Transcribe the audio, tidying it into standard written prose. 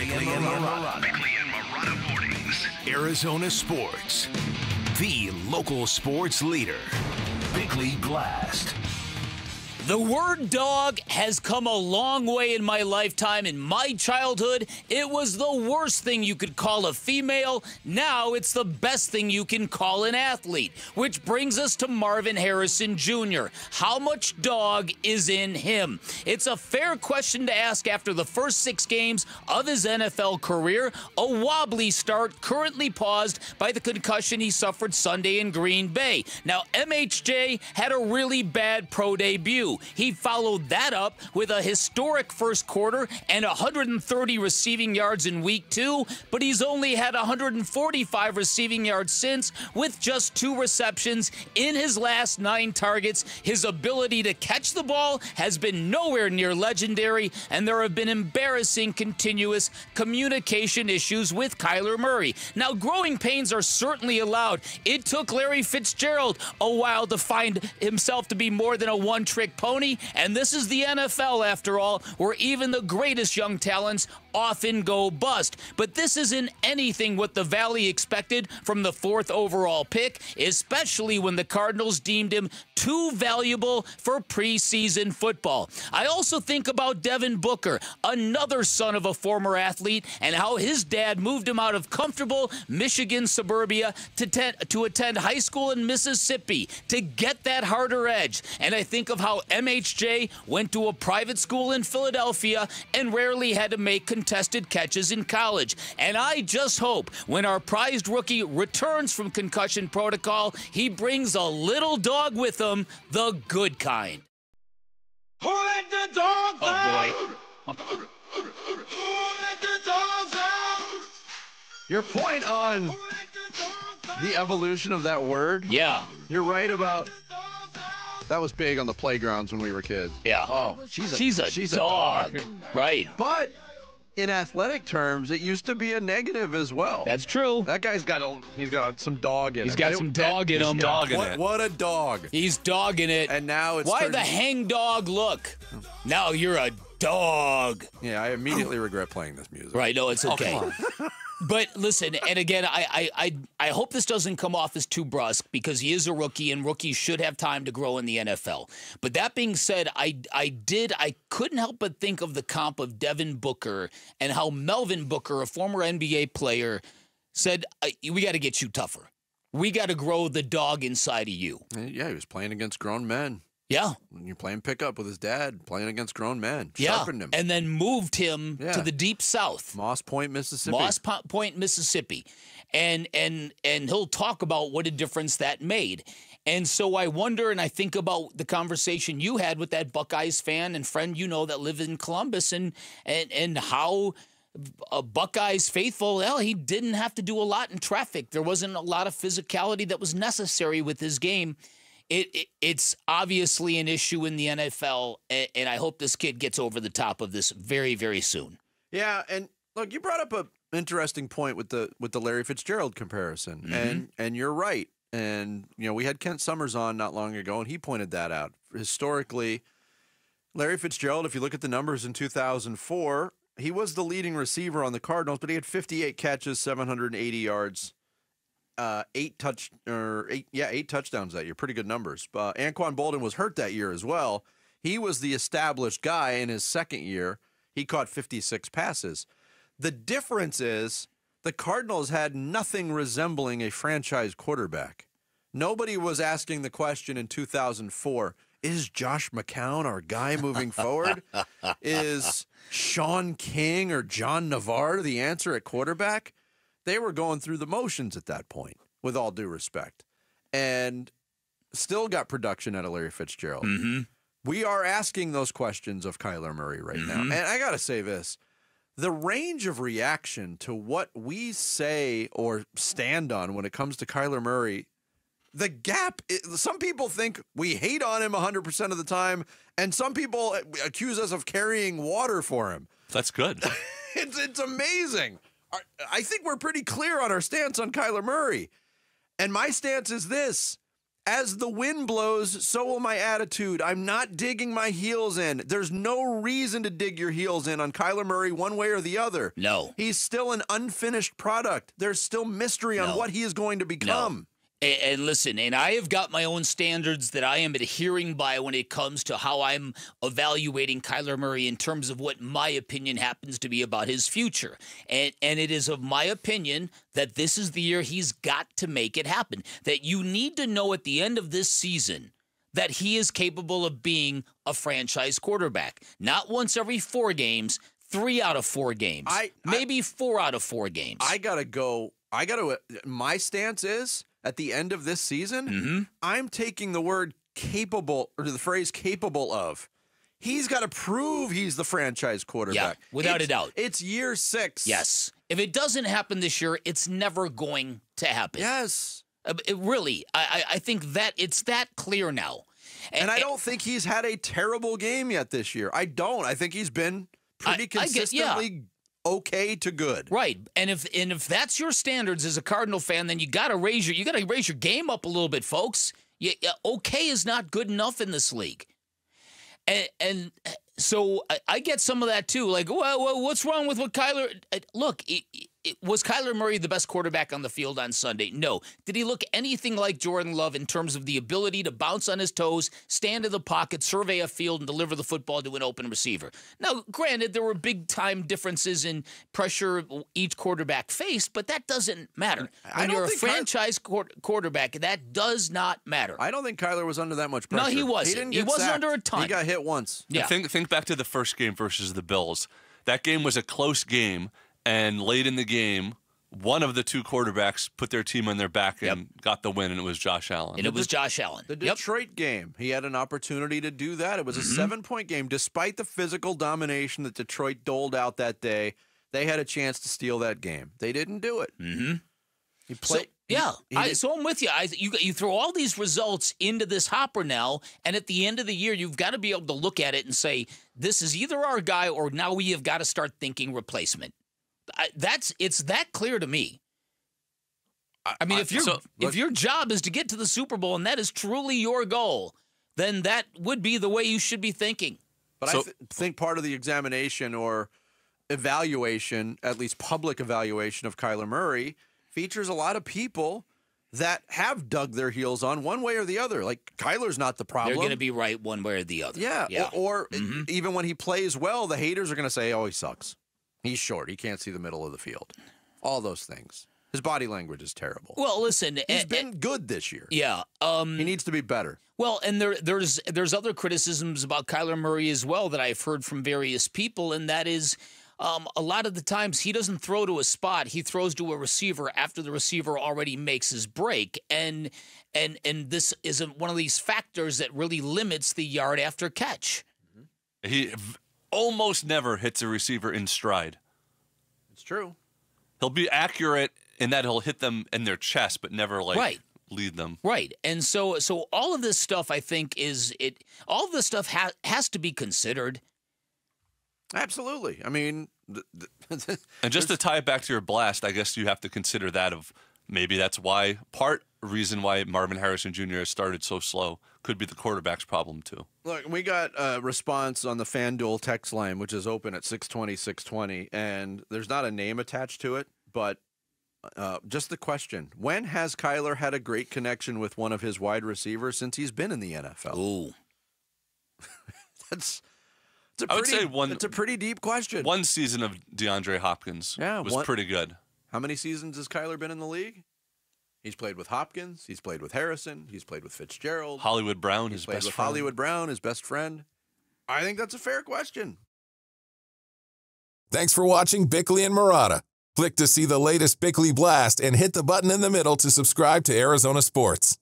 Bickley and Marana. Bickley and Marana Mornings. Arizona Sports. The local sports leader. Bickley Blast. The word dog has come a long way in my lifetime. In my childhood, it was the worst thing you could call a female. Now it's the best thing you can call an athlete. Which brings us to Marvin Harrison Jr. How much dog is in him? It's a fair question to ask after the first 6 games of his NFL career. A wobbly start, currently paused by the concussion he suffered Sunday in Green Bay. Now, MHJ had a really bad pro debut. He followed that up with a historic first quarter and 130 receiving yards in week 2, but he's only had 145 receiving yards since, with just 2 receptions in his last 9 targets. His ability to catch the ball has been nowhere near legendary, and there have been embarrassing continuous communication issues with Kyler Murray. Now, growing pains are certainly allowed. It took Larry Fitzgerald a while to find himself to be more than a one-trick pony, and this is the NFL after all, where even the greatest young talents often go bust. But this isn't anything what the Valley expected from the 4th overall pick, especially when the Cardinals deemed him too valuable for preseason football. I also think about Devin Booker, another son of a former athlete, and how his dad moved him out of comfortable Michigan suburbia to attend high school in Mississippi to get that harder edge. And I think of how MHJ went to a private school in Philadelphia and rarely had to make contested catches in college. And I just hope when our prized rookie returns from concussion protocol, he brings a little dog with him, the good kind. Who let the dogs out? Oh, boy. Who let the dogs out? Your point on the evolution of that word? Yeah. You're right about... That was big on the playgrounds when we were kids. Yeah. Oh, she's a dog. Right. But in athletic terms, it used to be a negative as well. That's true. That guy's got some dog in him. He's got some dog in him. What a dog. He's dogging it. And now it's Why the hang dog look? Now you're a dog. Yeah, I immediately regret playing this music. Right, no, it's okay. But listen, and again, I hope this doesn't come off as too brusque, because he is a rookie and rookies should have time to grow in the NFL. But that being said, I couldn't help but think of the comp of Devin Booker and how Melvin Booker, a former NBA player, said, we got to get you tougher. We got to grow the dog inside of you. Yeah, he was playing against grown men. Yeah. When you're playing pickup with his dad, playing against grown men. Sharpened him. And then moved him to the deep south. Moss Point, Mississippi. And he'll talk about what a difference that made. And so I wonder, and I think about the conversation you had with that Buckeyes fan and friend that live in Columbus, and how a Buckeyes faithful, well, he didn't have to do a lot in traffic. There wasn't a lot of physicality that was necessary with his game. It's obviously an issue in the NFL, and I hope this kid gets over the top of this very, very soon. Yeah, and look, you brought up an interesting point with the Larry Fitzgerald comparison, and you're right. And we had Kent Summers on not long ago, and he pointed that out. Historically, Larry Fitzgerald, if you look at the numbers in 2004, he was the leading receiver on the Cardinals, but he had 58 catches, 780 yards. 8 touchdowns that year. Pretty good numbers. Anquan Bolden was hurt that year as well. He was the established guy in his second year. He caught 56 passes. The difference is the Cardinals had nothing resembling a franchise quarterback. Nobody was asking the question in 2004, is Josh McCown our guy moving forward? Is Sean King or John Navarre the answer at quarterback? They were going through the motions at that point, with all due respect, and still got production out of Larry Fitzgerald. We are asking those questions of Kyler Murray right now. And I got to say this. The range of reaction to what we say or stand on when it comes to Kyler Murray, the gap, some people think we hate on him 100% of the time, and some people accuse us of carrying water for him. That's good. It's amazing. I think we're pretty clear on our stance on Kyler Murray. And my stance is this. as the wind blows, so will my attitude. I'm not digging my heels in. There's no reason to dig your heels in on Kyler Murray one way or the other. No. He's still an unfinished product. There's still mystery on what he is going to become. And listen, and I have got my own standards that I am adhering by when it comes to how I'm evaluating Kyler Murray in terms of what my opinion happens to be about his future. And it is of my opinion that this is the year he's got to make it happen. That you need to know at the end of this season that he is capable of being a franchise quarterback. Not once every 4 games, 3 out of 4 games, maybe 4 out of 4 games. My stance is, at the end of this season, I'm taking the word capable, or the phrase capable of. He's got to prove he's the franchise quarterback. Yeah, without a doubt. It's year 6. Yes. If it doesn't happen this year, it's never going to happen. Yes. I think that it's that clear now. And I don't think he's had a terrible game yet this year. I don't. I think he's been pretty consistently okay to good. Right. And if that's your standards as a Cardinal fan, then you got to raise your game up a little bit, folks. Okay is not good enough in this league. And so I get some of that too. Like, well, what's wrong with what Kyler? Look, was Kyler Murray the best quarterback on the field on Sunday? No. Did he look anything like Jordan Love in terms of the ability to bounce on his toes, stand in the pocket, survey a field, and deliver the football to an open receiver? Now, granted, there were big-time differences in pressure each quarterback faced, but that doesn't matter. When you're a franchise quarterback, that does not matter. I don't think Kyler was under that much pressure. No, he wasn't. He wasn't under a ton. He got hit once. Yeah. Think back to the first game versus the Bills. That game was a close game. And late in the game, one of the 2 quarterbacks put their team on their back and got the win, and it was Josh Allen. And it was Josh Allen. The Detroit game, he had an opportunity to do that. It was a 7-point game. Despite the physical domination that Detroit doled out that day, they had a chance to steal that game. They didn't do it. He played. So I'm with you. You throw all these results into this hopper now, and at the end of the year, you've got to be able to look at it and say, this is either our guy or now we have got to start thinking replacement. It's that clear to me. I mean, if your job is to get to the Super Bowl and that is truly your goal, then that would be the way you should be thinking. But I think part of the examination or evaluation, at least public evaluation of Kyler Murray, features a lot of people that have dug their heels on one way or the other. Like, Kyler's not the problem. They're going to be right one way or the other. Yeah. Or even when he plays well, the haters are going to say, oh, he sucks. He's short. He can't see the middle of the field. All those things. His body language is terrible. Well, listen. He's been good this year. Yeah. He needs to be better. Well, and there's other criticisms about Kyler Murray as well that I've heard from various people, and that is a lot of the times he doesn't throw to a spot. He throws to a receiver after the receiver already makes his break. And this is one of these factors that really limits the yard after catch. He almost never hits a receiver in stride. It's true. He'll be accurate in that he'll hit them in their chest, but never lead them. Right. And so all of this stuff, I think, all of this stuff has to be considered. Absolutely. I mean, and just to tie it back to your blast, I guess you have to consider that of maybe that's why reason why Marvin Harrison Jr. has started so slow. Could be the quarterback's problem, too. Look, we got a response on the FanDuel text line, which is open at 620, and there's not a name attached to it, but just the question. When has Kyler had a great connection with one of his wide receivers since he's been in the NFL? Ooh. It's a pretty deep question. One season of DeAndre Hopkins was pretty good. How many seasons has Kyler been in the league? He's played with Hopkins. He's played with Harrison. He's played with Fitzgerald. Hollywood Brown, his best friend. Hollywood Brown, his best friend. I think that's a fair question. Thanks for watching Bickley and Marotta. Click to see the latest Bickley Blast and hit the button in the middle to subscribe to Arizona Sports.